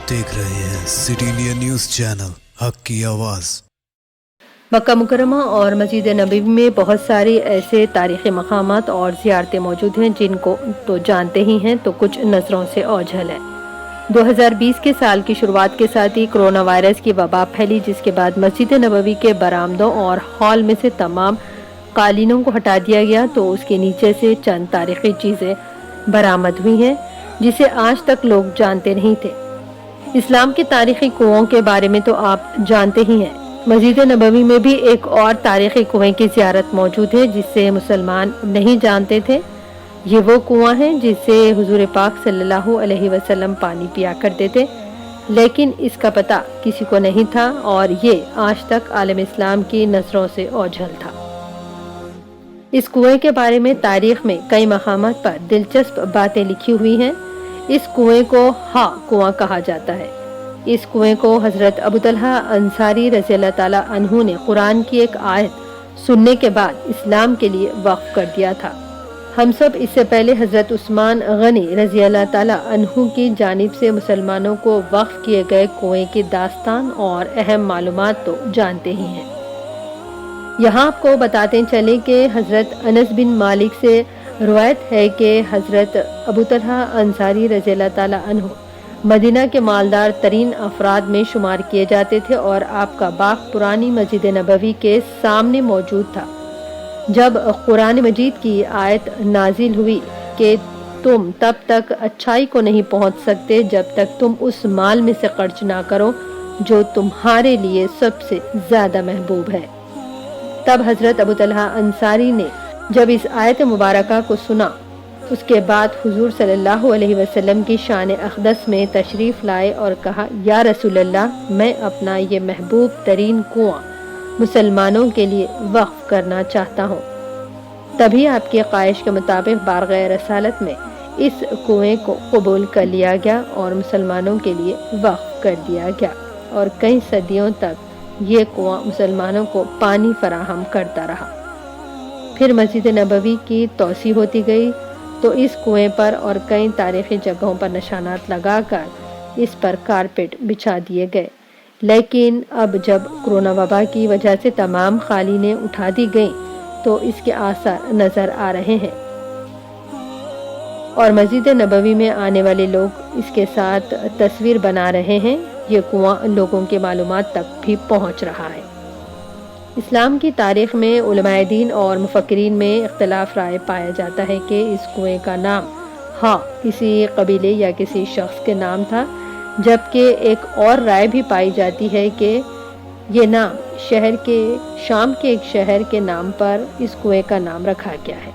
آپ دیکھ رہے ہیں سٹی انڈیا نیوز چینل حق کی آواز۔ مکہ مکرمہ اور مسجد نبوی میں بہت سارے ایسے تاریخی مقامات اور زیارتیں موجود ہیں جن کو تو جانتے ہی ہیں تو کچھ نظروں سے اوجھل ہے۔ 2020 کے سال کی شروعات کے ساتھ ہی کرونا وائرس کی وبا پھیلی، جس کے بعد مسجد نبوی کے برآمدوں اور ہال میں سے تمام قالینوں کو ہٹا دیا گیا تو اس کے نیچے سے چند تاریخی چیزیں برآمد ہوئی ہیں جسے آج تک لوگ جانتے نہیں تھے۔ اسلام کے تاریخی کنووں کے بارے میں تو آپ جانتے ہی ہیں۔ مسجد نبوی میں بھی ایک اور تاریخی کنویں کی زیارت موجود ہے جسے مسلمان نہیں جانتے تھے۔ یہ وہ کنواں ہے جس سے حضور پاک صلی اللہ علیہ وسلم پانی پیا کرتے تھے، لیکن اس کا پتہ کسی کو نہیں تھا اور یہ آج تک عالم اسلام کی نظروں سے اوجھل تھا۔ اس کنویں کے بارے میں تاریخ میں کئی مقامات پر دلچسپ باتیں لکھی ہوئی ہیں۔ اس کنویں کو ہا کنواں کہا جاتا ہے۔ اس کنویں کو حضرت ابو طلحہ انصاری رضی اللہ تعالیٰ عنہ نے قرآن کی ایک آیت سننے کے بعد اسلام کے لیے وقف کر دیا تھا۔ ہم سب اس سے پہلے حضرت عثمان غنی رضی اللہ تعالیٰ عنہ کی جانب سے مسلمانوں کو وقف کیے گئے کنویں کی داستان اور اہم معلومات تو جانتے ہی ہیں۔ یہاں آپ کو بتاتے چلیں کہ حضرت انس بن مالک سے روایت ہے کہ حضرت ابو طلحہ انصاری رضی اللہ تعالیٰ عنہ مدینہ کے مالدار ترین افراد میں شمار کیے جاتے تھے اور آپ کا باغ پرانی مسجد نبوی کے سامنے موجود تھا۔ جب قرآن مجید کی آیت نازل ہوئی کہ تم تب تک اچھائی کو نہیں پہنچ سکتے جب تک تم اس مال میں سے خرچ نہ کرو جو تمہارے لیے سب سے زیادہ محبوب ہے، تب حضرت ابو طلحہ انصاری نے جب اس آیت مبارکہ کو سنا، اس کے بعد حضور صلی اللہ علیہ وسلم کی شان اقدس میں تشریف لائے اور کہا، یا رسول اللہ، میں اپنا یہ محبوب ترین کنواں مسلمانوں کے لیے وقف کرنا چاہتا ہوں۔ تبھی آپ کی خواہش کے مطابق بارگاہ رسالت میں اس کنویں کو قبول کر لیا گیا اور مسلمانوں کے لیے وقف کر دیا گیا اور کئی صدیوں تک یہ کنواں مسلمانوں کو پانی فراہم کرتا رہا۔ پھر مسجد نبوی کی توسیع ہوتی گئی تو اس کنویں پر اور کئی تاریخی جگہوں پر نشانات لگا کر اس پر کارپیٹ بچھا دیے گئے، لیکن اب جب کرونا وبا کی وجہ سے تمام قالینیں اٹھا دی گئیں تو اس کے آثار نظر آ رہے ہیں اور مسجد نبوی میں آنے والے لوگ اس کے ساتھ تصویر بنا رہے ہیں۔ یہ کنواں لوگوں کے معلومات تک بھی پہنچ رہا ہے۔ اسلام کی تاریخ میں علماء دین اور مفکرین میں اختلاف رائے پایا جاتا ہے کہ اس کنویں کا نام ہا کسی قبیلے یا کسی شخص کے نام تھا، جبکہ ایک اور رائے بھی پائی جاتی ہے کہ یہ نام شام کے ایک شہر کے نام پر اس کنویں کا نام رکھا گیا ہے۔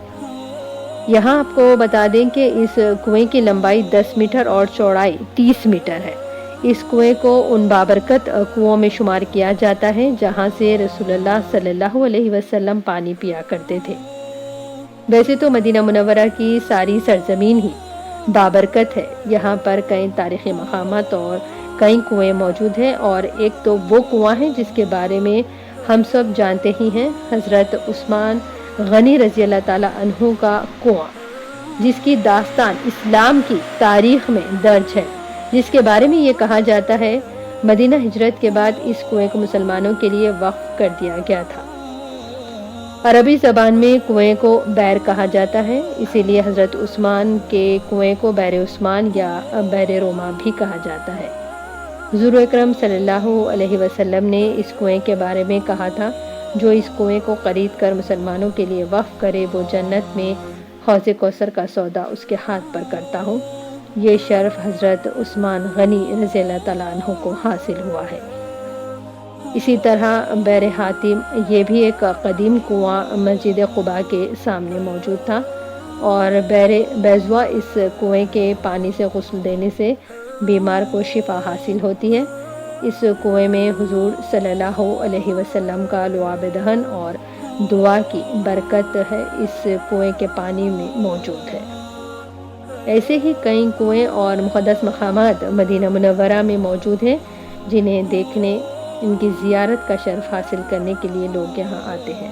یہاں آپ کو بتا دیں کہ اس کنویں کی لمبائی 10 میٹر اور چوڑائی 30 میٹر ہے۔ اس کنویں کو ان بابرکت کنووں میں شمار کیا جاتا ہے جہاں سے رسول اللہ صلی اللہ علیہ وسلم پانی پیا کرتے تھے۔ ویسے تو مدینہ منورہ کی ساری سرزمین ہی بابرکت ہے، یہاں پر کئی تاریخی مقامات اور کئی کنویں موجود ہیں، اور ایک تو وہ کنواں ہے جس کے بارے میں ہم سب جانتے ہی ہیں، حضرت عثمان غنی رضی اللہ تعالیٰ عنہ کا کنواں، جس کی داستان اسلام کی تاریخ میں درج ہے، جس کے بارے میں یہ کہا جاتا ہے مدینہ ہجرت کے بعد اس کنویں کو مسلمانوں کے لیے وقف کر دیا گیا تھا۔ عربی زبان میں کنویں کو بیر کہا جاتا ہے، اسی لیے حضرت عثمان کے کنویں کو بیر عثمان یا بیر روما بھی کہا جاتا ہے۔ حضور اکرم صلی اللہ علیہ وسلم نے اس کنویں کے بارے میں کہا تھا، جو اس کنویں کو خرید کر مسلمانوں کے لیے وقف کرے وہ جنت میں حوض کوثر کا سودا اس کے ہاتھ پر کرتا ہوں۔ یہ شرف حضرت عثمان غنی رضی اللہ تعالیٰ عنہ کو حاصل ہوا ہے۔ اسی طرح بیر حاتم، یہ بھی ایک قدیم کنواں مسجد قباء کے سامنے موجود تھا، اور بیر بیضوا، اس کنویں کے پانی سے غسل دینے سے بیمار کو شفا حاصل ہوتی ہے۔ اس کنویں میں حضور صلی اللہ علیہ وسلم کا لعاب دہن اور دعا کی برکت ہے، اس کنویں کے پانی میں موجود ہے۔ ایسے ہی کئی کنویں اور مقدس مقامات مدینہ منورہ میں موجود ہیں جنہیں دیکھنے، ان کی زیارت کا شرف حاصل کرنے کے لیے لوگ یہاں آتے ہیں۔